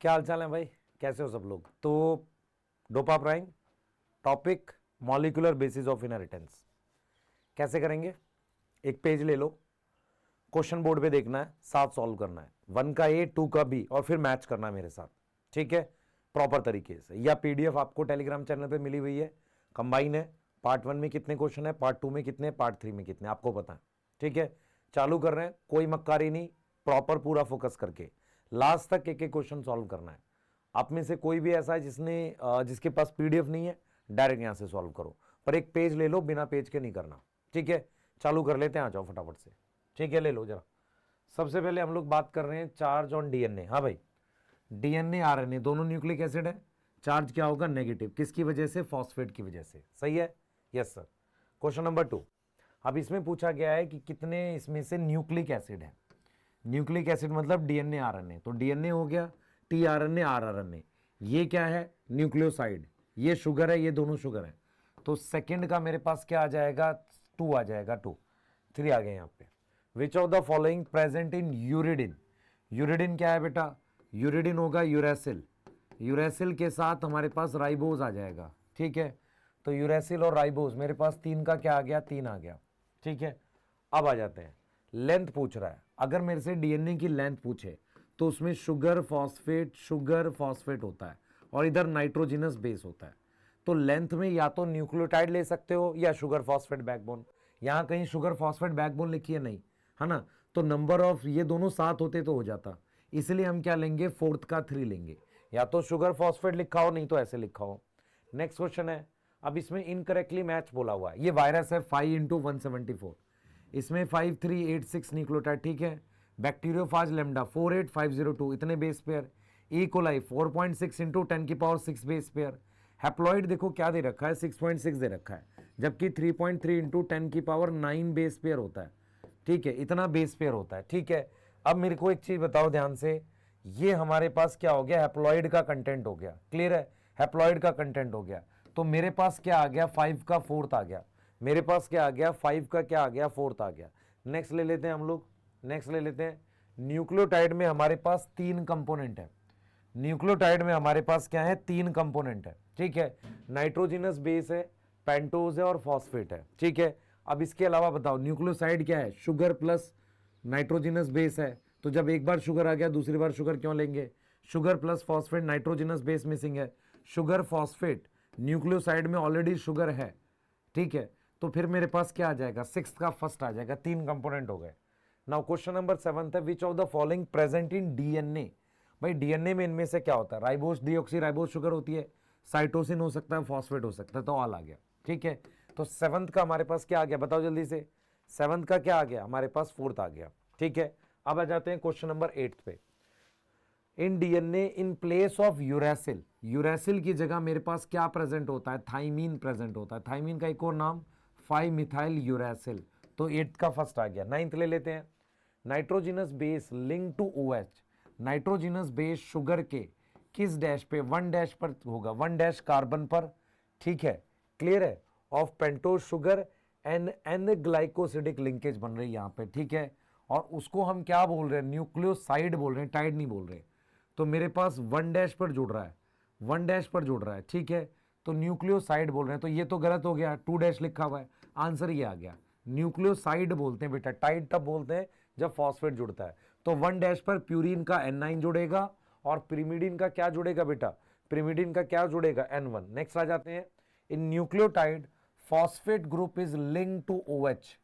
क्या हाल चाल है भाई, कैसे हो सब लोग। तो dopa prime topic molecular basis of inheritance कैसे करेंगे। एक पेज ले लो, क्वेश्चन बोर्ड पे देखना है, साथ सॉल्व करना है, 1 का ए 2 का बी और फिर मैच करना है मेरे साथ, ठीक है, प्रॉपर तरीके से। या पीडीएफ आपको टेलीग्राम चैनल पे मिली हुई है, कंबाइन है। पार्ट 1 में कितने क्वेश्चन है, पार्ट 2 में कितने, पार्ट 3 में कितने, आपको पता है, ठीक है। चालू कर रहे हैं, कोई मक्कारी नहीं, प्रॉपर पूरा फोकस करके लास्ट तक एक एक क्वेश्चन सॉल्व करना है। आप में से कोई भी ऐसा है जिसके पास पीडीएफ नहीं है, डायरेक्ट यहां से सॉल्व करो, पर एक पेज ले लो, बिना पेज के नहीं करना, ठीक है। चालू कर लेते हैं, आ जाओ फटाफट से, ठीक है। ले लो जरा। सबसे पहले हम लोग बात कर रहे हैं चार्ज ऑन डीएनए। हाँ भाई, डीएनए आरएनए दोनों न्यूक्लिक एसिड है, चार्ज क्या होगा, नेगेटिव। किसकी वजह से, फॉस्फेट की वजह से, सही है, यस सर। Question number 2। अब इसमें पूछा गया है कि कितने इसमें से न्यूक्लिक एसिड है। न्यूक्लिक एसिड मतलब डीएनए आरएनए, तो डीएनए हो गया, टीआरएनए आरआरएनए। ये क्या है, न्यूक्लियोसाइड। ये शुगर है, ये दोनों शुगर है। तो सेकंड का मेरे पास क्या आ जाएगा, 2 आ जाएगा, 2 3 आ गए यहाँ पे। विच of the following present in uridine. Uridine क्या है बेटा, यूरिडिन होगा यूरेसिल। यूरेसिल के साथ हमारे पास राइबोज आ जाएगा, ठीक है। तो यूरेसिल और राइबोज मेरे पास 3 का क्या आ गया, 3 आ गया, ठीक है। अब आ जाते हैं, लेंथ पूछ रहा है। अगर मेरे से डीएनए की लेंथ पूछे तो उसमें शुगर फॉस्फेट होता है और इधर नाइट्रोजिनस बेस होता है। तो लेंथ में या तो न्यूक्लियोटाइड ले सकते हो या शुगर फॉस्फेट बैकबोन। यहां कहीं शुगर फॉस्फेट बैकबोन लिखी है नहीं, है ना। तो नंबर ऑफ ये दोनों साथ होते तो हो जाता, इसलिए हम क्या लेंगे, फोर्थ का 3 लेंगे। या तो शुगर फॉस्फेट लिखा हो, नहीं तो ऐसे लिखा हो। नेक्स्ट क्वेश्चन है, अब इसमें इनकरेक्टली मैच बोला हुआ है। ये वायरस है 5 × 174, इसमें 5386 न्यूक्लियोटाइड, ठीक है। बैक्टीरियोफाज लेमडा 48502 इतने base pair. E coli 4.6 × 10⁶ base pair. Haploid देखो क्या दे रखा है, 6.6 दे रखा है, जबकि 3.3 × 10⁹ बेस पेयर होता है, ठीक है। इतना बेस पेयर होता है, ठीक है। अब मेरे को एक चीज बताओ ध्यान से, ये हमारे पास क्या हो गया, हैप्लॉइड का कंटेंट हो गया, क्लियर है, हैप्लॉइड का कंटेंट हो गया। तो मेरे पास क्या आ गया, 5 का 4th आ गया। मेरे पास क्या आ गया, 5 का क्या आ गया, 4th आ गया। नेक्स्ट ले लेते हैं हम लोग, नेक्स्ट ले लेते हैं। न्यूक्लियोटाइड में हमारे पास 3 कंपोनेंट है। न्यूक्लियोटाइड में हमारे पास क्या है, 3 कंपोनेंट है, ठीक है। नाइट्रोजिनस बेस है, पेंटोज है और फॉस्फेट है, ठीक है। अब इसके अलावा बताओ न्यूक्लियोसाइड क्या है, शुगर प्लस नाइट्रोजिनस बेस है। तो जब एक बार शुगर आ गया दूसरी बार शुगर क्यों लेंगे, sugar plus phosphate, nitrogenous base missing है, शुगर फॉस्फेट, न्यूक्लियोसाइड में ऑलरेडी शुगर है, ठीक है। तो फिर मेरे पास क्या आ जाएगा, 6 का फर्स्ट आ जाएगा, 3 कंपोनेंट हो गए। नाउ क्वेश्चन नंबर 7 है, which of the following present in DNA. भाई डीएनए में इनमें से क्या होता है, राइबोस डीऑक्सी राइबोस शुगर होती है, साइटोसिन हो सकता है, फॉस्फेट हो सकता है, तो ऑल आ गया, ठीक है। तो 7th का हमारे पास क्या आ गया, बताओ जल्दी से। 7th का क्या आ गया, हमारे पास 4th आ गया, ठीक है। अब आ जाते हैं क्वेश्चन नंबर 8 पे। In DNA in place of uracil, uracil की जगह मेरे पास क्या प्रेजेंट होता है, थाइमीन प्रेजेंट होता है। थाइमीन का एक और नाम 5-मिथाइल यूरेसिल। तो 8th का फर्स्ट आ गया। 9th ले लेते हैं, nitrogenous base link to OH. Nitrogenous base sugar के किस डैश पे, 1 डैश पर होगा, 1 डैश कार्बन पर, ठीक है, क्लियर है। Of pentose sugar N N glycosidic linkage बन रही है यहाँ पे, ठीक है। और उसको हम क्या बोल रहे हैं, न्यूक्लियोसाइड बोल रहे हैं, टाइड नहीं बोल रहे। तो मेरे पास 1 डैश पर जुड़ रहा है, 1 डैश पर जुड़ रहा है, ठीक है। तो न्यूक्लियोसाइड बोल रहे हैं, तो ये तो गलत हो गया, 2 डैश लिखा हुआ है, आंसर ये आ गया। न्यूक्लियोसाइड बोलते हैं बेटा, टाइड तब बोलते हैं जब फॉस्फेट जुड़ता है। तो 1 डैश पर प्यूरिन का N9 जुड़ेगा और पिरिमिडिन का क्या जुड़ेगा बेटा, पिरिमिडिन का क्या जुड़ेगा, N1। नेक्स्ट आ जाते हैं, in nucleotide phosphate group is link to OH,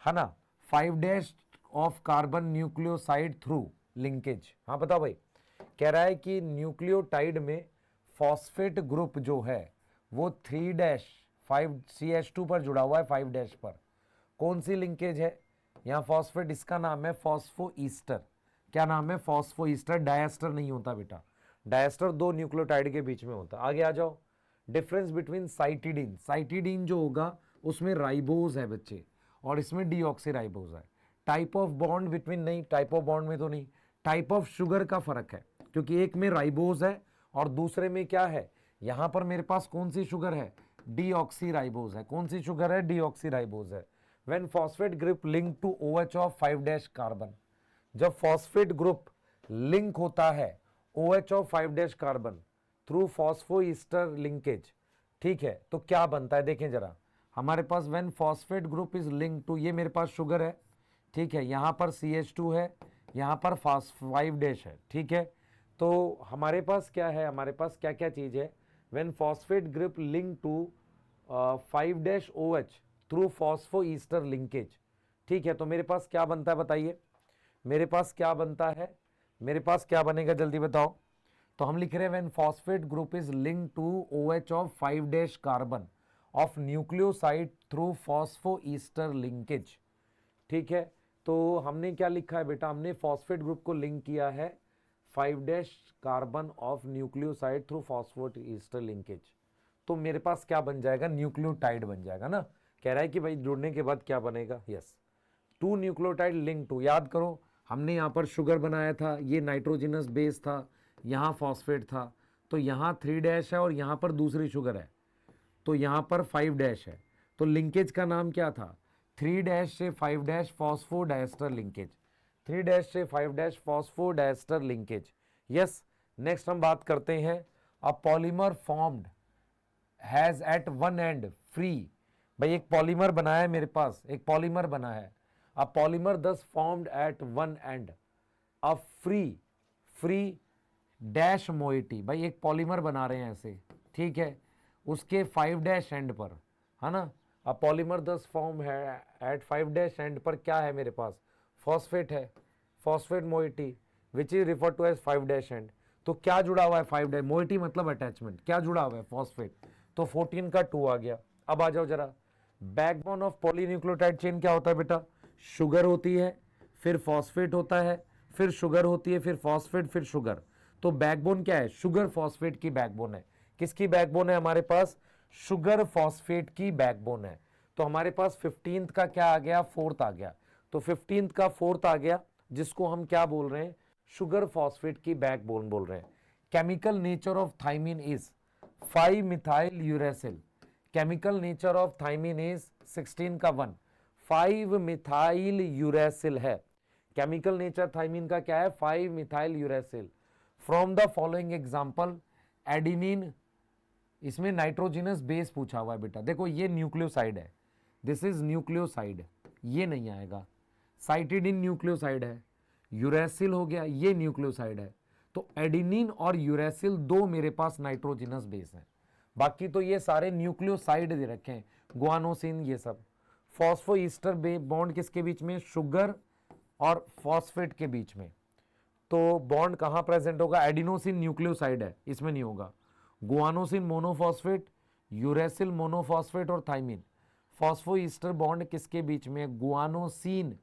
है ना, 5 dash of carbon nucleoside through linkage. हाँ बताओ भाई, कह रहा है कि न्यूक्लियोटाइड में फॉस्फेट ग्रुप जो है वो 3 डैश 5CH2 पर जुड़ा हुआ है, 5 डैश पर। कौन सी लिंकेज है यहाँ, फॉस्फेट, इसका नाम है फॉस्फो ईस्टर। क्या नाम है, फॉस्फो ईस्टर, डायस्टर नहीं होता बेटा, डायस्टर 2 न्यूक्लियोटाइड के बीच में होता। आगे आ जाओ, डिफरेंस बिटवीन साइटिडीन, साइटिडीन जो होगा उसमें राइबोज है बच्चे और इसमें डीऑक्सी राइबोज है। टाइप ऑफ बॉन्ड बिटवीन, नहीं, टाइप ऑफ बॉन्ड में तो नहीं, टाइप ऑफ शुगर का फर्क है, क्योंकि एक में राइबोज है और दूसरे में क्या है, यहां पर मेरे पास कौन सी शुगर है, डीऑक्सी राइबोज है। कौन सी शुगर है, डीऑक्सी राइबोज है। When phosphate group link to OH of 5 dash carbon, जब फॉस्फेट ग्रुप लिंक होता है OH of 5 dash carbon through phosphoester linkage, ठीक है, तो क्या बनता है देखें जरा, हमारे पास when phosphate group is link to, ये मेरे पास शुगर है, ठीक है, यहाँ पर CH2 है, यहाँ पर 5 डैश है, ठीक है, तो हमारे पास क्या है, हमारे पास क्या क्या चीज है, when phosphate group link to 5 dash OH through phosphoester linkage, ठीक है, तो मेरे पास क्या बनता है बताइए, मेरे पास क्या बनता है, मेरे पास क्या बनेगा जल्दी बताओ, तो हम लिख रहे हैं when phosphate group is link to OH of 5 dash carbon of nucleoside through phosphoester linkage, ठीक है, तो हमने क्या लिखा है बेटा, हमने फॉस्फेट ग्रुप को लिंक किया है 5 dash carbon of nucleoside through phosphoester linkage, तो मेरे पास क्या बन जाएगा, न्यूक्लियोटाइड बन जाएगा ना, कह रहा है कि भाई जुड़ने के बाद क्या बनेगा, यस, 2 न्यूक्लियोटाइड लिंक टू, याद करो हमने यहाँ पर शुगर बनाया था, ये नाइट्रोजिनस बेस था, यहाँ फॉस्फेट था, तो यहाँ 3 डैश है और यहाँ पर दूसरी शुगर है, तो यहाँ पर 5 डैश है, तो लिंकेज का नाम क्या था, 3 डैश से 5 डैश फॉस्फोडाइस्टर लिंकेज, 3 डैश से 5 dash phosphodiester linkage, yes. Next हम बात करते हैं, a polymer formed has at one end free, भाई एक पॉलीमर बना है मेरे पास, एक पॉलीमर बना है, अ पॉलीमर दस formed at one and a free dash moiety, भाई एक पॉलीमर बना रहे हैं ऐसे, ठीक है, उसके 5 डैश एंड पर, है ना, अब पॉलीमर 10 फॉर्म है एट 5 डैश एंड पर क्या है मेरे पास, फॉस्फेट है, phosphate moiety which is refer to as 5 dash end, तो क्या जुड़ा हुआ है 5 डैश, मोइटी मतलब अटैचमेंट, क्या जुड़ा हुआ है फॉस्फेट, तो 14 का 2 आ गया। अब आ जाओ जरा, बैकबोन ऑफ पॉलीन्यूक्लियोटाइड चेन क्या होता है बेटा, शुगर होती है, फिर फॉस्फेट होता है, फिर शुगर होती है, फिर फॉस्फेट, फिर शुगर, तो बैकबोन क्या है, शुगर फॉस्फेट की बैकबोन है, किसकी बैकबोन है हमारे पास, शुगर फॉस्फेट की बैकबोन है, तो हमारे पास 15th का क्या आ गया, 4th आ गया, तो 15th का 4th आ गया, जिसको हम क्या बोल रहे हैं, शुगर फॉस्फेट की बैकबोन बोल रहे हैं। Chemical nature of thymine is 5 methyl uracil, chemical nature of thymine is 16 का 1 5 मिथाइल यूरेसिल है, केमिकल नेचर थाइमिन का क्या है, 5 methyl uracil, from the following example adenine, इसमें नाइट्रोजिनस बेस पूछा हुआ है बेटा, देखो ये न्यूक्लियोसाइड है, दिस इज न्यूक्लियोसाइड, ये नहीं आएगा, साइटिडिन न्यूक्लियोसाइड है, यूरेसिल हो गया, ये न्यूक्लियोसाइड है, तो एडिनिन और यूरेसिल दो मेरे पास नाइट्रोजिनस बेस हैं, बाकी तो ये सारे न्यूक्लियोसाइड दे रखे हैं, गुआनोसिन ये सब। फॉस्फोईस्टर बॉन्ड किसके बीच में, शुगर और फॉस्फेट के बीच में, तो बॉन्ड कहां प्रेजेंट होगा, एडिनोसिन न्यूक्लियोसाइड है, इसमें नहीं होगा, गुआनोसिन मोनोफॉस्फेट, यूरेसिल मोनोफॉस्फेट और थाइमिन, फॉस्फोईस्टर बॉन्ड किसके बीच में, गुआनोसिन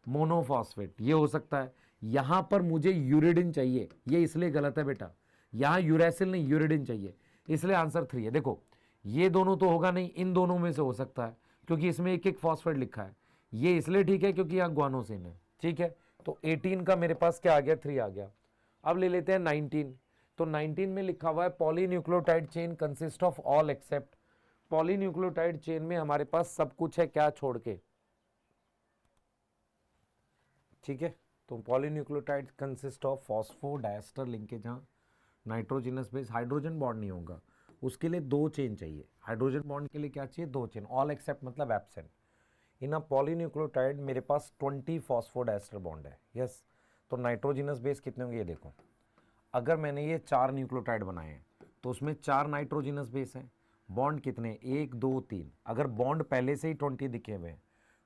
मोनोफॉस्फेट, ये हो सकता है, यहां पर मुझे यूरिडिन चाहिए, ये इसलिए गलत है बेटा, यहां यूरेसिल नहीं यूरिडिन चाहिए, इसलिए आंसर 3 है। देखो ये दोनों तो होगा नहीं, इन दोनों में से हो सकता है, क्योंकि इसमें एक एक फॉस्फेट लिखा है, ये इसलिए ठीक है क्योंकि यहाँ गुआनोसिन है, ठीक है, तो 18 का मेरे पास क्या आ गया, 3 आ गया। अब ले लेते हैं 19, तो 19 में लिखा हुआ है polynucleotide chain consist of all except, polynucleotide chain में हमारे पास सब कुछ है क्या छोड़ के, ठीक है, तो polynucleotide consist of phosphodiester linkage, हाँ नाइट्रोजिनस बेस, हाइड्रोजन बॉन्ड नहीं होगा, उसके लिए 2 चेन चाहिए, हाइड्रोजन बॉन्ड के लिए क्या चाहिए, 2 चेन, ऑल एक्सेप्ट मतलब एब्सेंट, इन अ पॉलीन्यूक्लियोटाइड मेरे पास 20 फॉस्फोडाइस्टर बॉन्ड है, यस, तो नाइट्रोजिनस बेस कितने होंगे ये देखो, अगर मैंने ये 4 न्यूक्लियोटाइड बनाए हैं तो उसमें 4 नाइट्रोजिनस बेस हैं, बॉन्ड कितने 1 2 3, अगर बॉन्ड पहले से ही 20 दिखे हुए हैं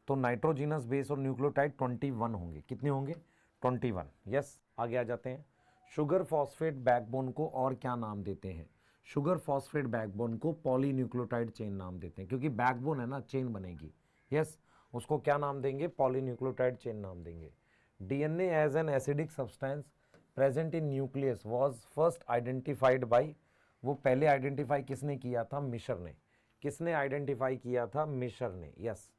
तो नाइट्रोजिनस बेस और न्यूक्लियोटाइड 21 होंगे, कितने होंगे 21, यस। आगे आ जाते हैं, शुगर फॉस्फेट बैकबोन को और क्या नाम देते हैं, शुगर फॉस्फेट बैकबोन को पॉलीन्यूक्लियोटाइड चेन नाम देते हैं, क्योंकि बैकबोन है ना, चेन बनेगी, यस, उसको क्या नाम देंगे, पॉलीन्यूक्लियोटाइड चेन नाम देंगे। DNA as an acidic substance present in nucleus was first identified by, वो पहले आइडेंटिफाई किसने किया था, मिशर ने, किसने आइडेंटिफाई किया था, मिशर ने, yes.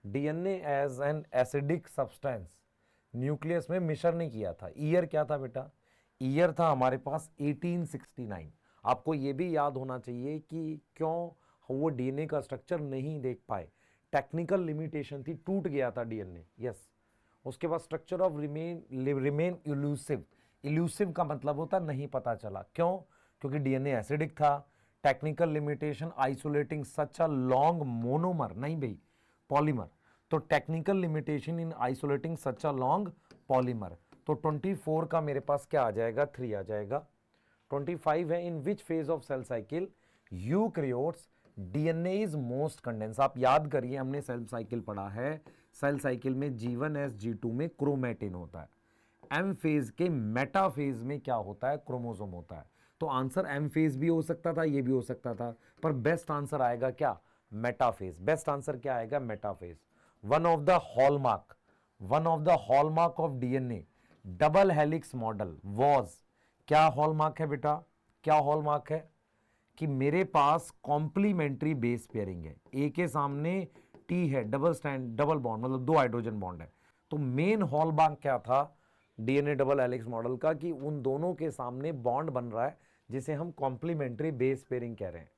DNA as an acidic substance nucleus में मिशर ने किया था, ईयर क्या था बेटा, ईयर था हमारे पास 1869, आपको ये भी याद होना चाहिए कि क्यों वो डीएनए का स्ट्रक्चर नहीं देख पाए, टेक्निकल लिमिटेशन थी, टूट गया था डीएनए, यस। उसके बाद structure of remain elusive, elusive का मतलब होता नहीं पता चला, क्यों? क्योंकि डीएनए एसिडिक था। Technical limitation isolating such a long monomer, नहीं भाई पॉलीमर, तो technical limitation in isolating such a long polymer. तो 24 का मेरे पास क्या आ जाएगा, 3 आ जाएगा। 25 है, in which phase of cell cycle eukaryotes DNA is most condense. आप याद करिए, हमने सेल साइकिल पढ़ा है, सेल साइकिल में G1 S G2 में क्रोमेटिन होता है, एम फेज के मेटा फेज में क्या होता है, क्रोमोसोम होता है। तो आंसर एम फेज भी हो सकता था, ये भी हो सकता था, पर बेस्ट आंसर आएगा क्या, मेटा फेज। बेस्ट आंसर क्या आएगा, Meta phase. One of the hallmark of DNA double helix model was, क्या हॉलमार्क है बेटा, क्या हॉलमार्क है कि मेरे पास कॉम्प्लीमेंट्री बेस पेयरिंग है, ए के सामने टी है, डबल बॉन्ड मतलब 2 हाइड्रोजन बॉन्ड है। तो मेन हॉलमार्क क्या था डीएनए डबल हेलिक्स मॉडल का, कि उन दोनों के सामने बॉन्ड बन रहा है, जिसे हम कॉम्प्लीमेंट्री बेस पेयरिंग कह रहे हैं।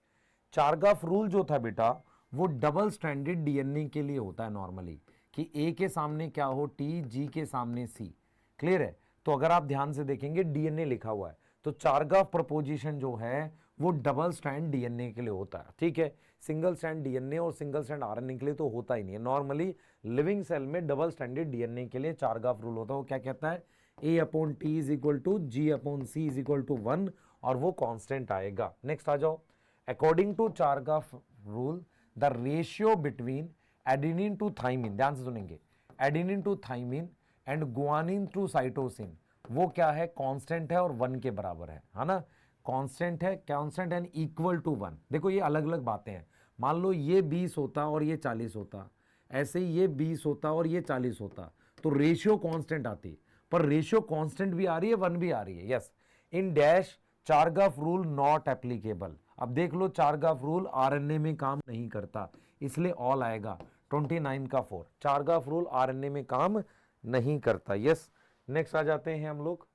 चारगाफ रूल जो था बेटा, वो डबल स्ट्रैंडेड डीएनए के लिए होता है नॉर्मली, कि ए के सामने क्या हो टी, जी के सामने सी। क्लियर है? तो अगर आप ध्यान से देखेंगे डीएनए लिखा हुआ है, तो चारगाफ प्रपोजिशन जो है वो डबल स्ट्रैंड डीएनए के लिए होता है, ठीक है। सिंगल स्ट्रैंड डीएनए और सिंगल स्ट्रैंड आरएनए के लिए तो होता ही नहीं है। नॉर्मली लिविंग सेल में डबल स्ट्रैंडेड डीएनए के लिए चारगाफ रूल होता है। वो क्या कहता है, A/T is equal to G/C is equal to 1, और वो कांस्टेंट आएगा। नेक्स्ट आ जाओ। According to Chargaff rule the ratio between adenine to thymine, ध्यान से सुनेंगे, adenine to thymine and guanine to cytosine, वो क्या है, कांस्टेंट है और 1 के बराबर है ना। कांस्टेंट है, कांस्टेंट एंड इक्वल टू 1। देखो ये अलग अलग बातें हैं। मान लो ये 20 होता और ये 40 होता, ऐसे ही ये 20 होता और ये 40 होता, तो रेशियो कांस्टेंट आती, पर रेशियो कांस्टेंट भी आ रही है, 1 भी आ रही है। Yes, in dash चारगाफ rule not applicable. अब देख लो चारगाफ रूल आरएनए में काम नहीं करता, इसलिए ऑल आएगा 29 का 4। चारगाफ रूल आरएनए में काम नहीं करता। यस, नेक्स्ट आ जाते हैं हम लोग।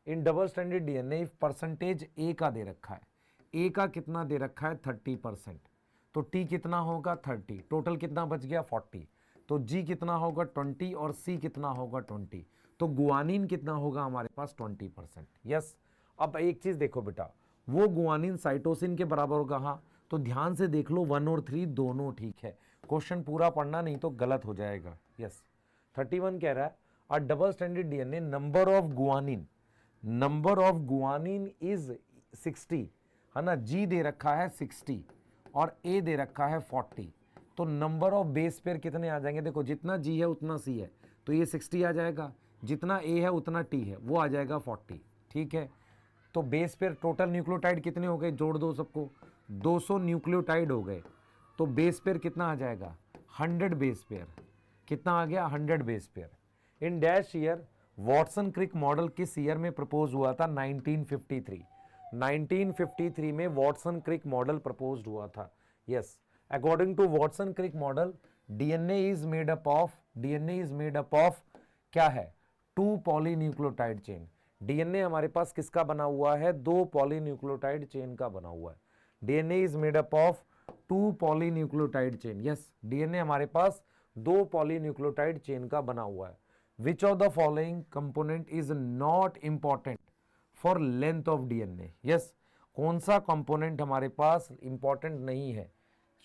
In double standard DNA percentage A का दे रखा है, ए का कितना दे रखा है 30%, तो टी कितना होगा 30, टोटल कितना बच गया 40, तो जी कितना होगा 20 और सी कितना होगा 20, तो गुआनिन कितना होगा हमारे पास 20%। यस, अब एक चीज देखो बेटा, वो गुआनिन साइटोसिन के बराबर होगा, हाँ, तो ध्यान से देख लो 1 और 3 दोनों ठीक है। क्वेश्चन पूरा पढ़ना, नहीं तो गलत हो जाएगा। यस, 31 कह रहा है अ double standard DNA number of guanine is 60, है ना। जी दे रखा है 60 और ए दे रखा है 40, तो नंबर ऑफ बेस पेयर कितने आ जाएंगे, देखो जितना जी है उतना सी है, तो ये 60 आ जाएगा, जितना ए है उतना टी है, वो आ जाएगा 40, ठीक है। तो बेस पेयर टोटल न्यूक्लियोटाइड कितने हो गए, जोड़ दो सबको, 200 न्यूक्लियोटाइड हो गए, तो बेस पेयर कितना आ जाएगा 100 बेस पेयर, कितना आ गया 100 base pair. In dash year Watson Crick model किस ईयर में प्रपोज हुआ था, 1953। 1953 में वॉटसन क्रिक मॉडल प्रपोज हुआ था। Yes, according to Watson Crick model DNA is made up of क्या है, 2 पॉलीन्यूक्लियोटाइड चेन। डीएनए हमारे पास किसका बना हुआ है, 2 पॉलीन्यूक्लियोटाइड चेन का बना हुआ है। DNA is made up of 2 polynucleotide chain. Yes, DNA हमारे पास 2 पॉलीन्यूक्लियोटाइड चेन का बना हुआ है। Which of the following component is not important for length of DNA. Yes, कौन सा कंपोनेंट हमारे पास इंपॉर्टेंट नहीं है,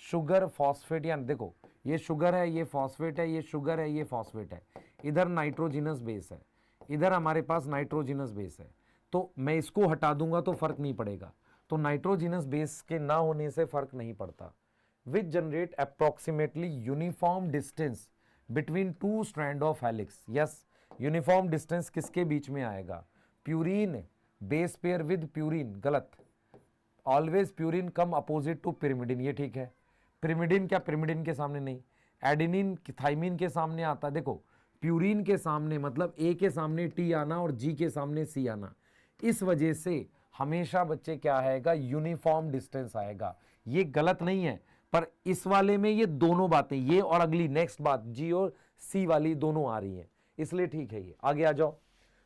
शुगर, फॉस्फेट, या देखो ये शुगर है, ये फॉस्फेट है, ये शुगर है, ये फॉस्फेट है, इधर नाइट्रोजिनस बेस है, इधर हमारे पास नाइट्रोजिनस बेस है, तो मैं इसको हटा दूंगा तो फर्क नहीं पड़ेगा, तो नाइट्रोजिनस बेस के ना होने से फर्क नहीं पड़ता। Which generate approximately uniform distance between 2 strand of helix. Yes, uniform distance किसके बीच में आएगा, purine base pair with purine, गलत, always purine come opposite to pyrimidine, ये ठीक है। पिरिमिडिन क्या पिरिमिडिन के सामने नहीं, एडिनिन थाइमिन के सामने आता, देखो प्यूरिन के सामने मतलब ए के सामने टी आना और जी के सामने सी आना, इस वजह से हमेशा बच्चे क्या आएगा, यूनिफॉर्म डिस्टेंस आएगा। ये गलत नहीं है, पर इस वाले में ये दोनों बातें, ये और अगली नेक्स्ट बात जी और सी वाली दोनों आ रही हैं, इसलिए ठीक है। ये आगे आ जाओ।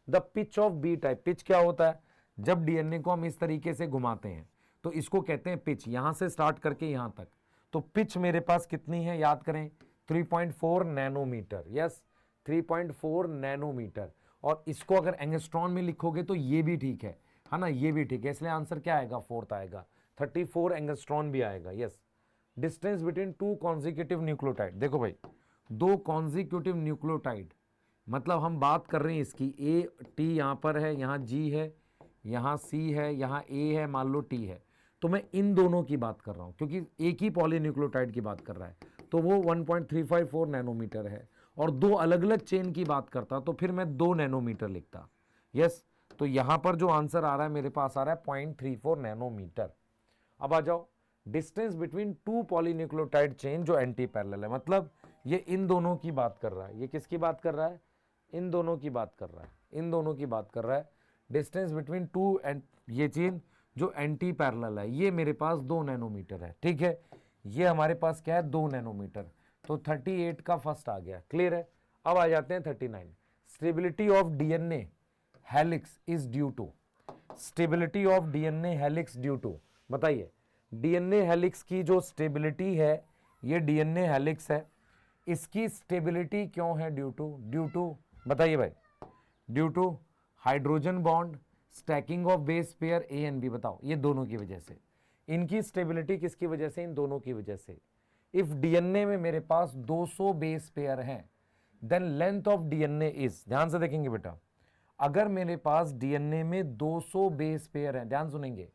The pitch of B type, pitch क्या होता है, जब डीएनए को हम इस तरीके से घुमाते हैं तो इसको कहते हैं पिच, यहां से स्टार्ट करके यहां तक, तो पिच मेरे पास कितनी है याद करें, 3.4 नैनोमीटर। यस, 3.4 नैनोमीटर, और इसको अगर एंगस्ट्रॉन में लिखोगे तो ये भी ठीक है ना, ये भी ठीक है, इसलिए आंसर क्या आएगा, फोर्थ आएगा, 34 एंगस्ट्रॉन भी आएगा। Yes, distance between two consecutive nucleotide, देखो भाई दो कॉन्जिक्यूटिव न्यूक्लियोटाइड, मतलब हम बात कर रहे हैं इसकी, ए टी यहाँ पर है, यहाँ जी है, यहाँ सी है, यहाँ ए है, मान लो टी है, तो मैं इन दोनों की बात कर रहा हूँ क्योंकि एक ही पॉलीन्यूक्लियोटाइड की बात कर रहा है, तो वो 1.354 नैनोमीटर है, और दो अलग अलग चेन की बात करता तो फिर मैं 2 नैनोमीटर लिखता। यस, तो यहाँ पर जो आंसर आ रहा है मेरे पास आ रहा है 0.34 नैनोमीटर। अब आ जाओ, distance between two polynucleotide chain जो एंटी पैरेलल है, मतलब ये इन दोनों की बात कर रहा है, ये किसकी बात कर रहा है, इन दोनों की बात कर रहा है, इन दोनों की बात कर रहा है। डिस्टेंस बिटवीन टू एंड ये चेन जो एंटी पैरेलल है, ये मेरे पास 2 नैनोमीटर है, ठीक है, ये हमारे पास क्या है 2 नैनोमीटर, तो 38 का फर्स्ट आ गया, क्लियर है। अब आ जाते हैं 39, stability of DNA helix is due to, stability of DNA helix due to, बताइए डीएनए हेलिक्स की जो स्टेबिलिटी है, ये डीएनए हेलिक्स है, इसकी स्टेबिलिटी क्यों है ड्यू टू बताइए भाई, due to hydrogen bond, stacking of base pair A and B, बताओ ये दोनों की वजह से, इनकी स्टेबिलिटी किसकी वजह से, इन दोनों की वजह से। इफ डीएनए में मेरे पास 200 बेस पेयर हैं, then length of DNA is, ध्यान से देखेंगे बेटा, अगर मेरे पास डीएनए में 200 बेस पेयर हैं, ध्यान सुनेंगे,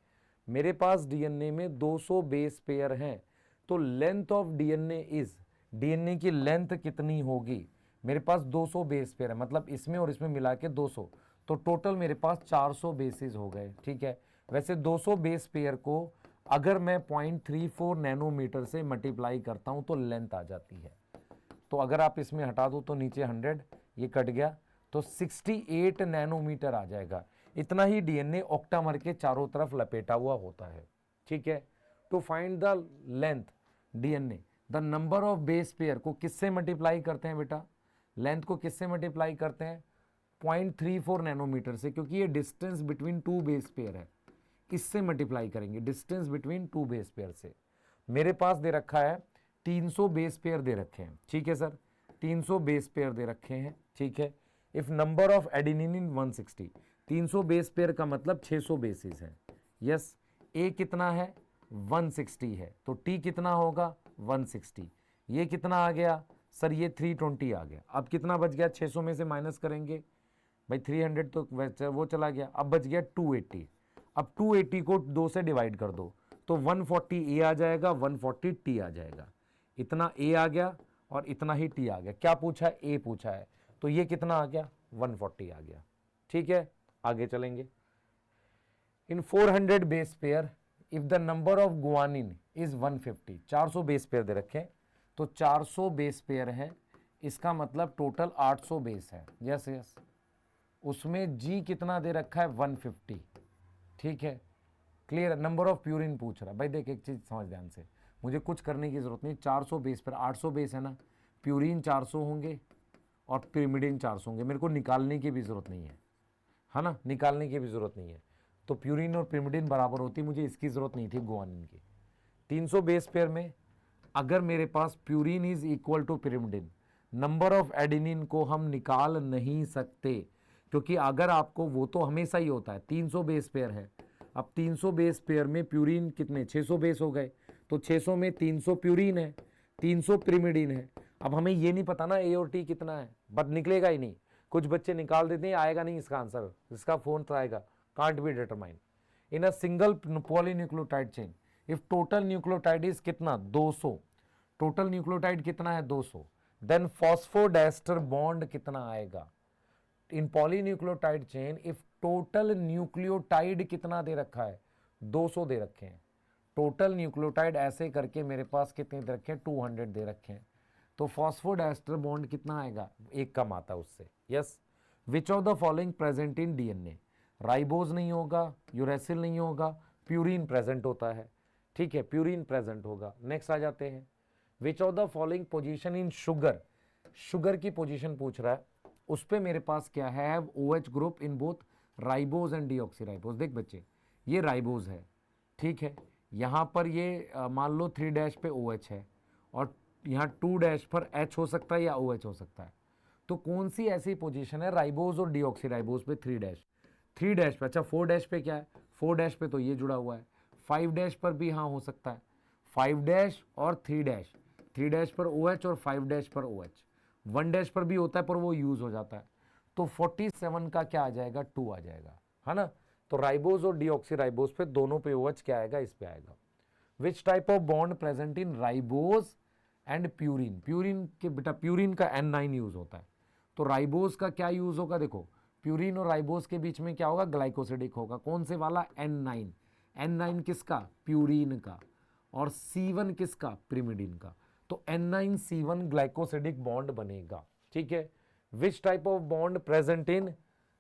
मेरे पास डीएनए में 200 बेस पेयर हैं, तो length of DNA is, DNA की लेंथ कितनी होगी, मेरे पास 200 बेस पेयर है, मतलब इसमें और इसमें मिला के 200, तो टोटल मेरे पास 400 बेसिस हो गए, ठीक है। वैसे 200 बेस पेयर को अगर मैं 0.34 नैनोमीटर से मल्टीप्लाई करता हूं तो लेंथ आ जाती है, तो अगर आप इसमें हटा दो तो नीचे 100, ये कट गया, तो 68 नैनोमीटर आ जाएगा। इतना ही डीएनए ऑक्टामर के चारों तरफ लपेटा हुआ होता है, ठीक है। To find the length DNA, the number of base pair को किससे मल्टीप्लाई करते हैं बेटा, लेंथ को किससे मल्टीप्लाई करते हैं, 0.34 नैनोमीटर से, क्योंकि ये distance between two base pair है, इससे मल्टीप्लाई करेंगे, distance between two base pair से। मेरे पास दे रखा है 300 बेस पेयर दे रखे हैं, ठीक है सर, 300 बेस पेयर दे रखे हैं, ठीक है। If number of adenine in 160, 300 base pair का मतलब 600 बेसिस है। यस, ए कितना है 160 है, तो टी कितना होगा 160, ये कितना आ गया सर, ये 320 आ गया। अब कितना बच गया, 600 में से माइनस करेंगे भाई, 300 तो वो चला गया, अब बच गया 280, अब 280 को 2 से डिवाइड कर दो तो 140 ए आ जाएगा, 140 टी आ जाएगा, इतना ए आ गया और इतना ही टी आ गया। क्या पूछा है, ए पूछा है, तो ये कितना आ गया 140 आ गया, ठीक है। आगे चलेंगे, in 400 base pair if the number of guanine is 150, 400 base pair दे रखे, तो 400 बेस पेयर है, इसका मतलब टोटल 800 बेस है। यस यस, उसमें जी कितना दे रखा है 150, ठीक है, क्लियर। नंबर ऑफ प्यूरिन पूछ रहा है भाई, देख एक चीज समझ ध्यान से, मुझे कुछ करने की जरूरत नहीं, 400 बेस पर 800 बेस है ना, प्यूरिन 400 होंगे और पिरिमिडिन 400 होंगे, मेरे को निकालने की भी जरूरत नहीं है ना, निकालने की भी जरूरत नहीं है, तो प्यूरिन और पिरिमिडिन बराबर होती, मुझे इसकी जरूरत नहीं थी गुआनिन की। 300 बेस पेयर में अगर मेरे पास purine is equal to pyrimidine, number of adenine को हम निकाल नहीं सकते, क्योंकि अगर आपको, वो तो हमेशा ही होता है, 300 बेस पेयर है, अब 300 बेस पेयर में प्यूरिन कितने 600 बेस हो गए, तो 600 में 300 प्यूरिन है, 300 पिरिमिडिन है। अब हमें ये नहीं पता ना ए और टी कितना है, बट निकलेगा ही नहीं, कुछ बच्चे निकाल देते हैं, आएगा नहीं इसका आंसर, इसका फोन तो आएगा, can't be determine in a single polynucleotide chain if total nucleotide is कितना 200, टोटल न्यूक्लियोटाइड कितना है 200, देन फॉस्फोडाइस्टर बॉन्ड कितना आएगा in polynucleotide chain if total nucleotide कितना दे रखा है 200 दे रखे हैं, टोटल न्यूक्लियोटाइड ऐसे करके मेरे पास कितने दे रखे हैं 200 दे रखे हैं, तो फॉस्फोडाइस्टर बॉन्ड कितना आएगा, एक कम आता है उससे। Yes, which of the following present in DNA, ribose नहीं होगा, यूरेसिल नहीं होगा, प्यूरिन प्रेजेंट होता है, ठीक है, प्यूरिन प्रेजेंट होगा। नेक्स्ट आ जाते हैं, विच of the following position in sugar, sugar की पोजीशन पूछ रहा है, उस पे मेरे पास क्या है OH group in both ribose and deoxyribose. देख बच्चे, ये राइबोज है, ठीक है, यहाँ पर ये मान लो 3 डैश पे OH है और यहाँ 2 डैश पर H हो सकता है या OH हो सकता है, तो कौन सी ऐसी पोजीशन है राइबोज और डीऑक्सीराइबोज पे 3 डैश, 3 डैश पे, अच्छा 4 डैश पे क्या है, 4 डैश पे तो ये जुड़ा हुआ है, 5 डैश पर भी हाँ हो सकता है, 5 डैश और 3 डैश, 3 डैश पर OH और 5 डैश पर OH, 1 डैश पर भी होता है पर वो यूज हो जाता है। तो 47 का क्या आ जाएगा, 2 आ जाएगा, है ना। तो राइबोज और डीऑक्सीराइबोज पे दोनों पे OH क्या आएगा, इस पे आएगा। विच type of bond present in ribose and purine, purine के बेटा प्यूरिन का N9 यूज होता है, तो राइबोज का क्या यूज होगा, देखो प्यूरिन और राइबोज के बीच में क्या होगा, ग्लाइकोसिडिक होगा, कौन से वाला, N9, N9 किसका, प्यूरिन का, और C1 किसका, पिरिमिडिन का, तो N9C1 ग्लाइकोसिडिक बॉन्ड बनेगा, ठीक है। विच type of bond present in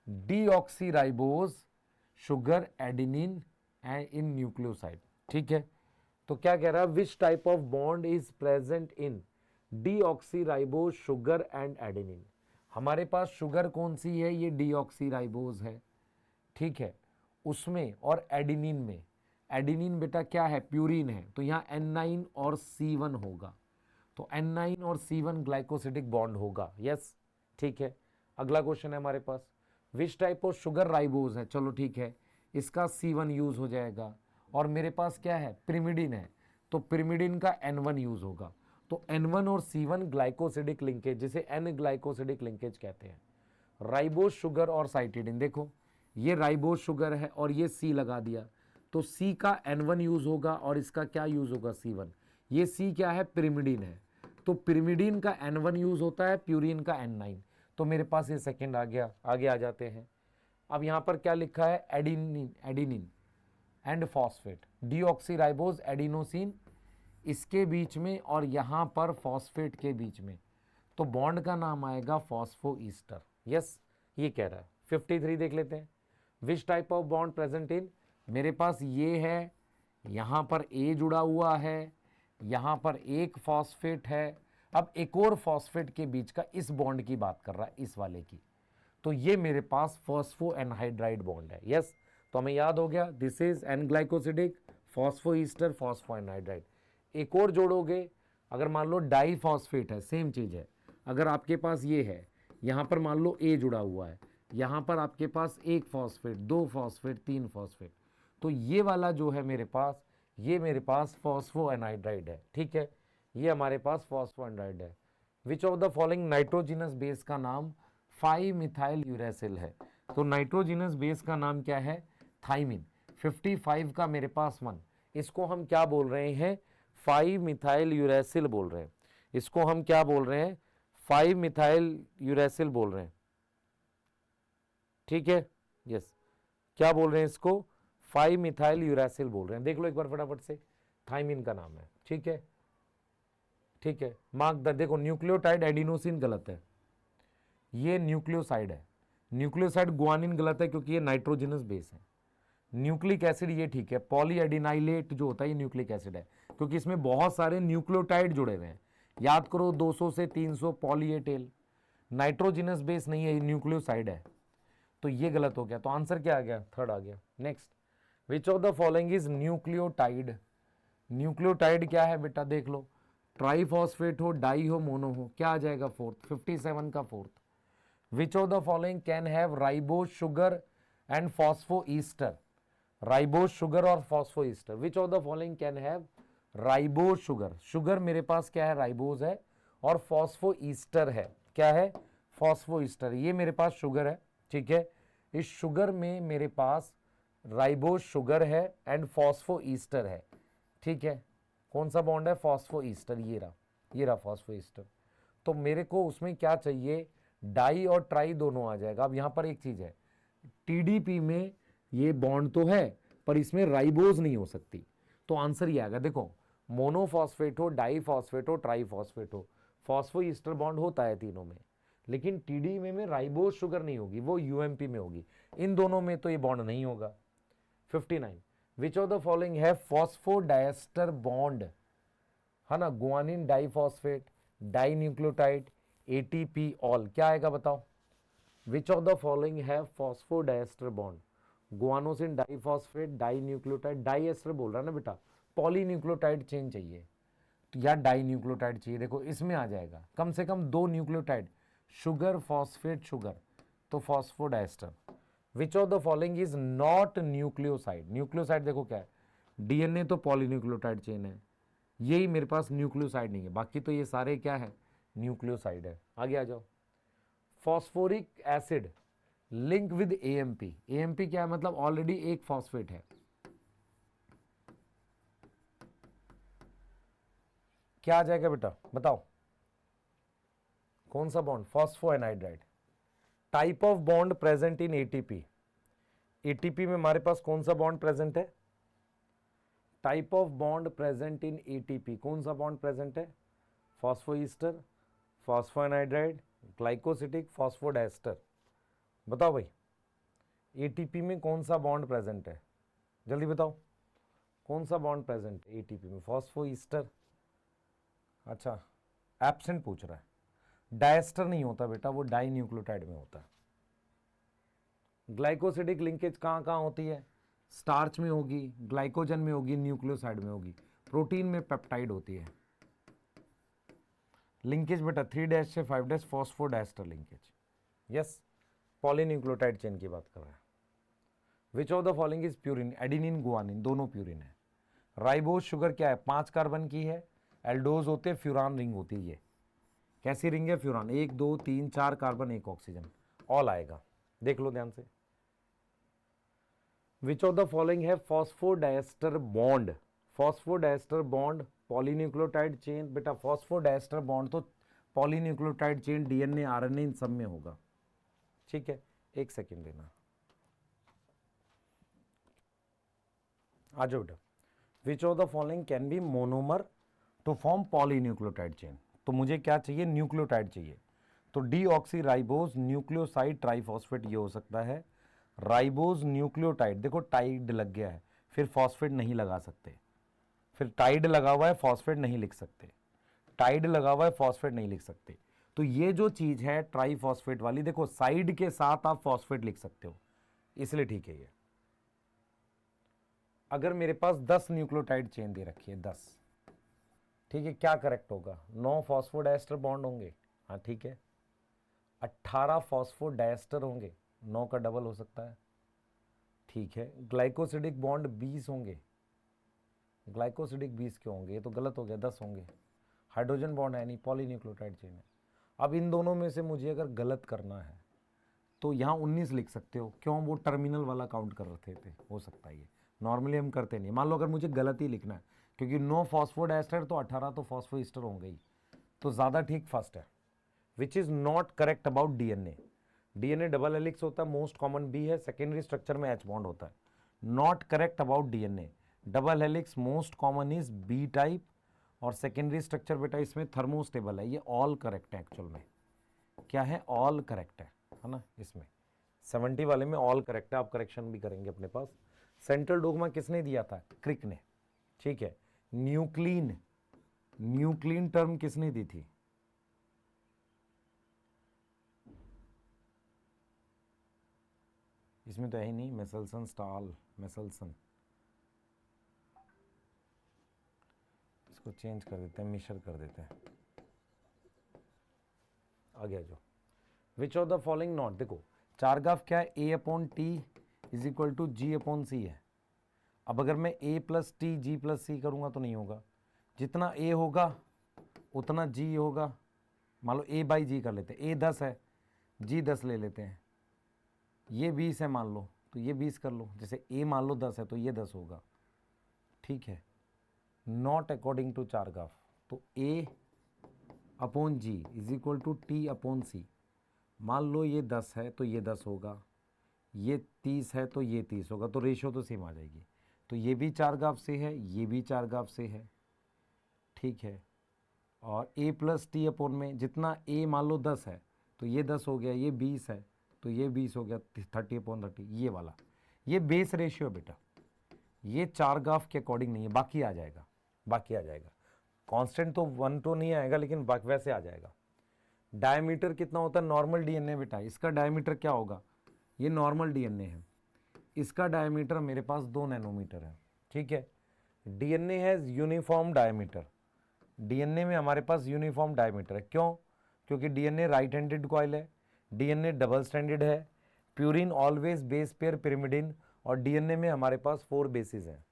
deoxyribose, sugar adenine and in nucleoside, ठीक है। तो क्या कह रहा है, विच type of bond is present in deoxyribose, sugar and adenine, हमारे पास शुगर कौन सी है, ये डीऑक्सीराइबोज है, ठीक है, उसमें, और एडेनिन में, एडेनिन बेटा क्या है, प्यूरिन है, तो यहाँ N9 और C1 होगा, तो N9 और C1 ग्लाइकोसिडिक बॉन्ड होगा, यस, ठीक है। अगला क्वेश्चन है हमारे पास, which type of sugar ribose है, चलो ठीक है, इसका C1 यूज हो जाएगा, और मेरे पास क्या है, पिरिमिडिन है, तो पिरिमिडिन का N1 यूज होगा, तो N1 और C1 ग्लाइकोसिडिक लिंकेज, जिसे N ग्लाइकोसिडिक लिंकेज कहते हैं। राइबोज शुगर और साइटिडिन, देखो ये राइबोज शुगर है और ये C लगा दिया, तो C का N1 यूज होगा और इसका क्या यूज होगा, C1, ये C क्या है, पिरिमिडिन है, तो पिरिमिडिन का N1 यूज होता है, प्यूरिन का N9, तो मेरे पास ये सेकेंड आ गया। आगे आ जाते हैं, अब यहाँ पर क्या लिखा है, adenine, adenine and phosphate, deoxyribose adenosine, इसके बीच में और यहाँ पर फॉस्फेट के बीच में, तो बॉन्ड का नाम आएगा फॉस्फोईस्टर, यस, ये कह रहा है। 53 देख लेते हैं, विच टाइप ऑफ बॉन्ड प्रेजेंट इन, मेरे पास ये है, यहाँ पर A जुड़ा हुआ है, यहाँ पर एक फॉस्फेट है, अब एक और फॉस्फेट के बीच का इस बॉन्ड की बात कर रहा है, इस वाले की, तो ये मेरे पास फॉस्फो एनहाइड्राइड बॉन्ड है, यस, तो हमें याद हो गया, this is an glycosidic, phosphoester, phosphoanhydride. एक और जोड़ोगे, अगर मान लो डाई फॉस्फेट है, सेम चीज है, अगर आपके पास ये है, यहाँ पर मान लो A जुड़ा हुआ है, यहाँ पर आपके पास एक फॉस्फेट, दो फॉस्फेट, तीन फॉस्फेट, तो ये वाला जो है मेरे पास, ये मेरे पास फॉस्फो एनहाइड्राइड है, ठीक है, ये हमारे पास फॉस्फो एनहाइड्राइड है। Which of the following nitrogenous base का नाम 5 मिथाइल यूरेसिल है, तो नाइट्रोजिनस बेस का नाम क्या है, थाइमिन, 55 का मेरे पास 1, इसको हम क्या बोल रहे हैं, 5 मिथाइल यूरेसिल बोल रहे हैं, इसको हम क्या बोल रहे हैं, 5 मिथाइल यूरेसिल बोल रहे हैं, ठीक है, यस, क्या बोल रहे हैं इसको, 5 मिथाइल यूरेसिल बोल रहे हैं, देख लो एक बार फटाफट से, थाइमिन का नाम है, ठीक है, ठीक है, मार्क द, देखो न्यूक्लियोटाइड एडिनोसिन गलत है, ये न्यूक्लियोसाइड है, न्यूक्लियोसाइड गुआनिन गलत है क्योंकि ये नाइट्रोजनस बेस है, न्यूक्लिक एसिड ये ठीक है, पॉलीएडिनाइलेट जो होता है ये न्यूक्लिक एसिड है, क्योंकि इसमें बहुत सारे न्यूक्लियोटाइड जुड़े हुए हैं, याद करो 200 से 300 पॉलीएटेल, नाइट्रोजनस बेस नहीं है, ये न्यूक्लियोसाइड है, तो ये गलत हो गया, तो आंसर क्या आ गया, थर्ड आ गया। Next, which of the following is nucleotide, nucleotide क्या है बेटा, देख लो, ट्राइफॉस्फेट हो, डाई हो, मोनो हो, क्या आ जाएगा फोर्थ, 57 का fourth. Which of the following can have ribose sugar and phosphoester, ribose sugar और phosphoester, which of the following can have ribose sugar, sugar मेरे पास क्या है, राइबोज है, और फॉस्फोईस्टर है, क्या है, फॉस्फोईस्टर, ये मेरे पास शुगर है, ठीक है, इस शुगर में मेरे पास राइबोज शुगर है एंड फॉस्फोईस्टर है, ठीक है, कौन सा बॉन्ड है, फॉस्फोईस्टर, ये रहा फॉस्फोईस्टर, तो मेरे को उसमें क्या चाहिए, डाई और ट्राई दोनों आ जाएगा। अब यहाँ पर एक चीज है, टीडीपी में ये बॉन्ड तो है पर इसमें राइबोज नहीं हो सकती, तो आंसर ये आएगा, देखो मोनोफॉस्फेट हो, डाई फॉस्फेट हो, ट्राई फॉस्फेट हो, फॉस्फोईस्टर बॉन्ड होता है तीनों में, लेकिन टीडी में राइबोज शुगर नहीं होगी, वो यूएमपी में होगी, इन दोनों में तो ये बॉन्ड नहीं होगा। 59, विच ऑफ द फॉलोइंग है फॉस्फोडाइस्टर बॉन्ड, है ना, guanine diphosphate, di nucleotide, ATP all, क्या आएगा बताओ, विच ऑफ द फॉलोइंग है phosphodiester bond, guanosine diphosphate, di nucleotide, di ester बोल रहा है ना बेटा, पॉली न्यूक्लियोटाइड चेन चाहिए, तो या डाई न्यूक्लियोटाइड चाहिए, देखो इसमें आ जाएगा, कम से कम 2 न्यूक्लियोटाइड, शुगर, फॉस्फेट, शुगर, तो phosphodiester. Which of the following is not nucleoside? Nucleoside देखो क्या है, डीएनए तो पॉलीन्यूक्लियोटाइड चेन है, यही मेरे पास न्यूक्लियोसाइड नहीं है, बाकी तो ये सारे क्या है, न्यूक्लियोसाइड है। आगे आ जाओ। Phosphoric acid link with AMP. AMP क्या है, मतलब ऑलरेडी एक फॉस्फेट है, क्या आ जाएगा बेटा बताओ, कौन सा bond? Phosphoanhydride. Type of bond present in ATP. ATP में हमारे पास कौन सा बॉन्ड प्रेजेंट है? Type of bond present in ATP, कौन सा बॉन्ड प्रेजेंट है? Phosphoester, phosphoanhydride, glycosidic, phosphodiester. बताओ भाई, एटीपी में कौन सा बॉन्ड प्रेजेंट है? जल्दी बताओ, कौन सा बॉन्ड प्रेजेंट है एटीपी में? फॉस्फोईस्टर। अच्छा, एब्सेंट पूछ रहा है। डायस्टर नहीं होता बेटा, वो डाई न्यूक्लियोटाइड में होता है। ग्लाइकोसिडिक लिंकेज कहाँ कहाँ होती है? स्टार्च में होगी, ग्लाइकोजन में होगी, न्यूक्लियोसाइड में होगी। प्रोटीन में पेप्टाइड होती है। लिंकेज बेटा 3' से 5' phosphodiester linkage. Yes, polynucleotide chain की बात कर रहा है। Which of the following is purine? Adenine, guanine, दोनों प्यूरिन है। राइबोज शुगर क्या है? 5 कार्बन की है। एल्डोज होते हैं, फ्यूरान रिंग होती है। ये कैसी रिंग है? फ्यूरान। 1 2 3 4 कार्बन, 1 ऑक्सीजन, ऑल आएगा। देख लो ध्यान से। विच ऑफ द फॉलोइंग है phosphodiester bond? Phosphodiester bond polynucleotide chain. बेटा फॉस्फोडाइस्टर बॉन्ड तो पॉलीन्यूक्लियोटाइड चेन, डीएनए, आरएनए, इन सब में होगा। ठीक है, एक सेकेंड देना। आ जाओ बेटा। Which of the following can be monomer to form polynucleotide chain? तो मुझे क्या चाहिए? न्यूक्लियोटाइड चाहिए। तो डीऑक्सी राइबोज न्यूक्लियोसाइड ट्राइफॉस्फेट ये हो सकता है। राइबोज न्यूक्लियोटाइड, देखो टाइड लग गया है, फिर फॉस्फेट नहीं लगा सकते, फिर टाइड लगा हुआ है, फॉस्फेट नहीं लिख सकते, टाइड लगा हुआ है, फॉस्फेट नहीं लिख सकते। तो ये जो चीज है ट्राइफॉस्फेट वाली, देखो साइड के साथ आप फॉस्फेट लिख सकते हो, इसलिए ठीक है ये। अगर मेरे पास 10 न्यूक्लियोटाइड चेन दे रखी है, 10, ठीक है, क्या करेक्ट होगा? 9 फॉस्फोडाइस्टर बॉन्ड होंगे, हाँ ठीक है। 18 फॉस्फोडाइस्टर होंगे, 9 का डबल हो सकता है, ठीक है। ग्लाइकोसिडिक बॉन्ड 20 होंगे, ग्लाइकोसिडिक 20 क्यों होंगे? ये तो गलत हो गया, 10 होंगे। हाइड्रोजन बॉन्ड है नहीं, पॉलीन्यूक्लियोटाइड चेन है। अब इन दोनों में से मुझे अगर गलत करना है तो यहाँ 19 लिख सकते हो, क्यों? वो टर्मिनल वाला काउंट कर रहे थे, हो सकता है ये। नॉर्मली हम करते नहीं। मान लो अगर मुझे गलत ही लिखना है, क्योंकि 9 फॉस्फोडाइस्टर तो 18 तो फॉस्फोईस्टर होंगे ही, तो ज़्यादा ठीक फर्स्ट है। Which is not correct about DNA? DNA double helix होता है, मोस्ट कॉमन बी है, सेकेंडरी स्ट्रक्चर में एच बॉन्ड होता है। Not correct about DNA, double helix most common is B type, और सेकेंडरी स्ट्रक्चर बेटा इसमें थर्मोस्टेबल है। ये ऑल करेक्ट है एक्चुअल में, क्या है? ऑल करेक्ट है ना। इसमें 70 वाले में ऑल करेक्ट है, आप करेक्शन भी करेंगे अपने पास। सेंट्रल डोगमा किसने दिया था? क्रिक ने, ठीक है। न्यूक्लिन, न्यूक्लिन टर्म किसने दी थी? इसमें तो है ही नहीं, मेसल्सन, स्टाल, मेसल्सन। इसको चेंज कर देते हैं, मिशर कर देते हैं। आ गया जो। Which of the following not, देखो चारगाफ क्या है? A upon T is equal to G upon C है। अब अगर मैं A plus T G plus C करूँगा तो नहीं होगा, जितना ए होगा उतना जी होगा। मान लो ए बाई जी कर लेते हैं, ए 10 है, जी 10 ले लेते हैं, ये 20 है मान लो, तो ये 20 कर लो। जैसे ए मान लो 10 है तो ये 10 होगा, ठीक है। नॉट अकॉर्डिंग टू चारगाफ, तो A upon G is equal to T upon C. मान लो ये 10 है तो ये 10 होगा, ये 30 है तो ये 30 होगा, तो रेशियो तो सेम आ जाएगी। तो ये भी चारगाफ से है, ये भी चारगाफ से है, ठीक है। और a प्लस टी अपॉन में जितना a मान लो 10 है तो ये 10 हो गया, ये 20 है तो ये 20 हो गया, 30 अपॉन 30, ये वाला। ये बेस रेशियो है बेटा, ये चारगाफ के अकॉर्डिंग नहीं है, बाकी आ जाएगा, बाकी आ जाएगा। कांस्टेंट तो 1 तो नहीं आएगा, लेकिन वैसे आ जाएगा। डायमीटर कितना होता है नॉर्मल डीएनए बेटा? इसका डायमीटर क्या होगा? ये नॉर्मल डीएनए है, इसका डायमीटर मेरे पास 2 नैनोमीटर है, ठीक है। DNA has uniform diameter, DNA में हमारे पास यूनिफॉर्म डायमीटर है, क्यों? क्योंकि डीएनए राइट हैंडेड कॉइल है, डीएनए डबल स्ट्रैंडेड है, purine always base pair pyrimidine, और डीएनए में हमारे पास 4 बेसिस हैं।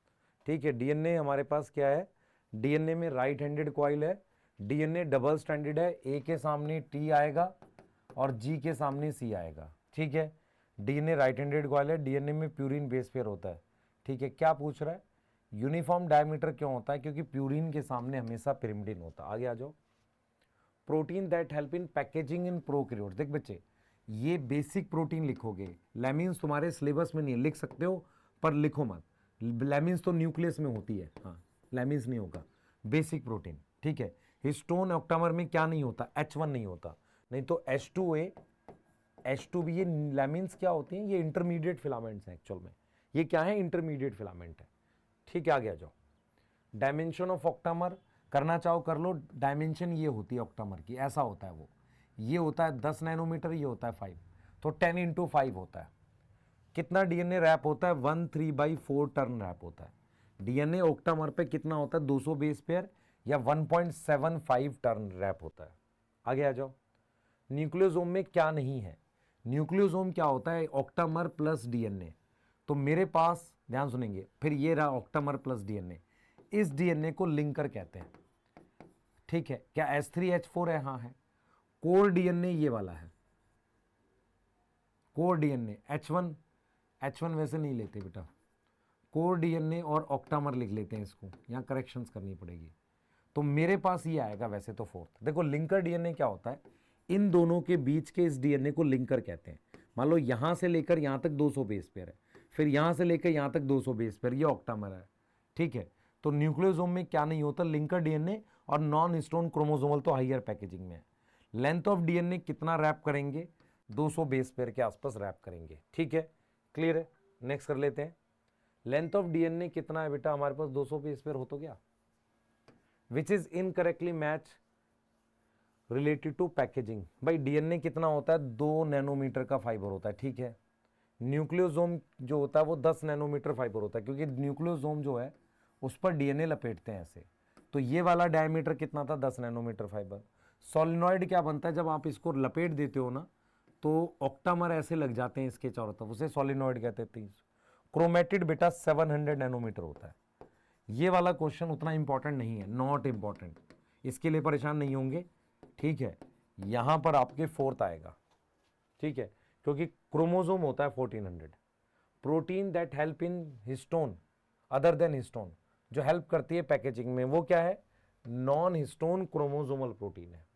ठीक है, डीएनए हमारे पास क्या है, डीएनए में राइट हैंडेड कॉइल है, डीएनए डबल स्ट्रैंडेड है, ए के सामने टी आएगा और जी के सामने सी आएगा। ठीक है, डीएनए राइट हैंडेड कॉइल है, डीएनए में प्यूरिन बेस पेयर होता है। ठीक है, क्या पूछ रहा है, यूनिफॉर्म डायमीटर क्यों होता है, क्योंकि प्यूरिन के सामने हमेशा पिरिमिडिन होता है। आगे आ जाओ। Protein that help in packaging in prokaryote. देख बच्चे, ये बेसिक प्रोटीन लिखोगे, लैमिन्स तुम्हारे सिलेबस में नहीं है, लिख सकते हो पर लिखो मत, लैमिन्स तो न्यूक्लियस में होती है, हाँ लैमिन्स नहीं होगा, बेसिक प्रोटीन। ठीक है, हिस्टोन ऑक्टामर में क्या नहीं होता, H1 नहीं होता, नहीं तो H2A H2B, ये लैमिन्स क्या होती हैं, ये इंटरमीडिएट फिलामेंट्स हैं एक्चुअल में, ये क्या है, इंटरमीडिएट फिलामेंट है। ठीक है, आगे आ जाओ। डायमेंशन ऑफ ऑक्टामर करना चाहो कर लो, डायमेंशन ये होती है ऑक्टामर की, ऐसा होता है वो, ये होता है 10 नैनोमीटर, ये होता है 5, तो 10 इंटू 5 होता है। कितना डीएनए रैप होता है, 1/3/4 टर्न रैप होता है। डीएनए ऑक्टामर पे कितना होता है, 200 बेस पेयर या 1.75 टर्न रैप होता है। आगे आ जाओ। न्यूक्लियोसोम में क्या नहीं है, न्यूक्लियोसोम क्या होता है, ऑक्टामर प्लस डीएनए। तो मेरे पास ध्यान सुनेंगे, फिर ये रहा ऑक्टामर प्लस डीएनए, इस डीएनए को लिंकर कहते हैं। ठीक है, क्या H3H4 है, हाँ है। कोर डीएनए ये वाला है, कोर डीएनए H1 वैसे नहीं लेते बेटा, कोर डीएनए और ऑक्टामर लिख लेते हैं, इसको यहाँ करेक्शंस करनी पड़ेगी। तो मेरे पास ये आएगा वैसे तो 4th। देखो लिंकर डीएनए क्या होता है, इन दोनों के बीच के इस डीएनए को लिंकर कहते हैं। मान लो यहां से लेकर यहां तक 200 बेस पेयर है, फिर यहां से लेकर यहां तक 200 बेस पेयर, ये ऑक्टामर है। ठीक है, तो न्यूक्लियोसोम में क्या नहीं होता, लिंकर डीएनए और नॉन हिस्टोन क्रोमोसोमल तो हाइयर पैकेजिंग में है। लेंथ ऑफ डीएनए कितना रैप करेंगे, 200 बेस पेयर के आसपास रैप करेंगे। ठीक है, क्लियर है, नेक्स्ट कर लेते हैं। लेंथ ऑफ डीएनए कितना है बेटा, हमारे पास 200 बेस पेयर हो तो गया, which is incorrectly match related to packaging. भाई डीएनए कितना होता है, 2 नैनोमीटर का फाइबर होता है। ठीक है, न्यूक्लियोसोम जो होता है वो 10 नैनोमीटर फाइबर होता है, क्योंकि न्यूक्लियोसोम जो है उस पर डीएनए लपेटते हैं ऐसे। तो ये वाला डायमीटर कितना था, 10 नैनोमीटर फाइबर। सॉलिनॉइड क्या बनता है, जब आप इसको लपेट देते हो ना तो ऑक्टामर ऐसे लग जाते हैं इसके चारों तरफ, उसे सॉलिनॉइड कहते हैं। क्रोमेटिड बेटा 700 नैनोमीटर होता है। ये वाला क्वेश्चन उतना इंपॉर्टेंट नहीं है, नॉट इंपॉर्टेंट, इसके लिए परेशान नहीं होंगे। ठीक है, यहां पर आपके 4th आएगा। ठीक है, क्योंकि क्रोमोसोम होता है 1400। Protein that help in histone other than histone, जो हेल्प करती है पैकेजिंग में, वो क्या है, नॉन हिस्टोन क्रोमोसोमल प्रोटीन है।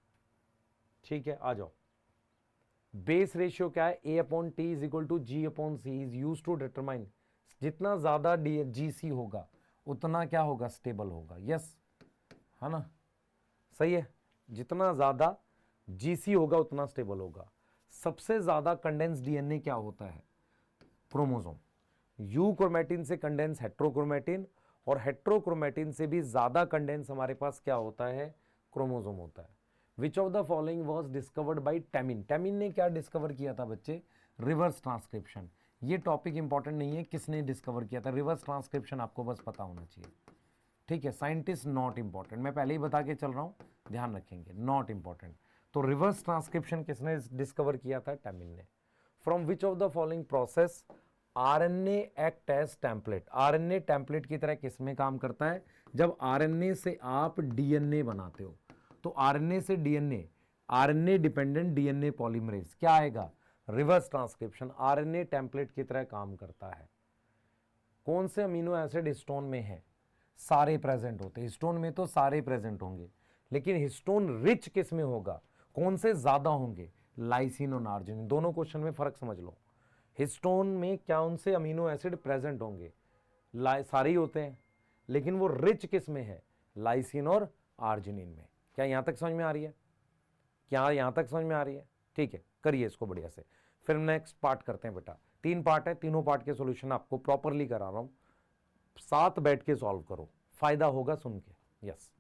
ठीक है, आ जाओ। बेस रेशियो क्या है, A/T=G/C is use to determine, जितना ज्यादा GC होगा उतना क्या होगा, स्टेबल होगा। यस, है ना, सही है, जितना ज्यादा GC होगा उतना स्टेबल होगा। सबसे ज्यादा कंडेंस डीएनए क्या होता है, क्रोमोसोम। यू क्रोमेटिन से कंडेंस हेट्रोक्रोमेटिन, और हेट्रोक्रोमेटिन से भी ज्यादा कंडेंस हमारे पास क्या होता है, क्रोमोसोम होता है। Which of the following was discovered by Temin. Temin ने क्या डिस्कवर किया था बच्चे, रिवर्स ट्रांसक्रिप्शन। ये टॉपिक इंपॉर्टेंट नहीं है किसने डिस्कवर किया था, रिवर्स ट्रांसक्रिप्शन आपको बस पता होना चाहिए। ठीक है, साइंटिस्ट नॉट इंपॉर्टेंट, मैं पहले ही बता के चल रहा हूं, ध्यान रखेंगे, नॉट इंपॉर्टेंट। तो रिवर्स ट्रांसक्रिप्शन किसने डिस्कवर किया था, टैमिन ने। From which of the following process RNA act as template. RNA template की तरह किसमें काम करता है, जब आरएनए से आप डीएनए बनाते हो, तो आरएनए से DNA, RNA dependent DNA polymerase क्या आएगा, रिवर्स ट्रांसक्रिप्शन। आरएनए टेम्पलेट की तरह काम करता है। कौन से अमीनो एसिड हिस्टोन में है, सारे प्रेजेंट होते हैं, हिस्टोन में तो सारे प्रेजेंट होंगे, लेकिन हिस्टोन रिच किस में होगा, कौन से ज्यादा होंगे, लाइसिन और आर्जिनिन। दोनों क्वेश्चन में फर्क समझ लो, हिस्टोन में क्या उनसे अमीनो एसिड प्रेजेंट होंगे, सारे ही होते हैं, लेकिन वो रिच किस में है, लाइसिन और आर्जिनिन में। क्या यहां तक समझ में आ रही है, क्या यहां तक समझ में आ रही है, ठीक है, करिए इसको बढ़िया से। फिर नेक्स्ट पार्ट करते हैं बेटा, 3 पार्ट है, तीनों पार्ट के सॉल्यूशन आपको प्रॉपरली करा रहा हूं, साथ बैठ के सॉल्व करो, फायदा होगा सुन के। यस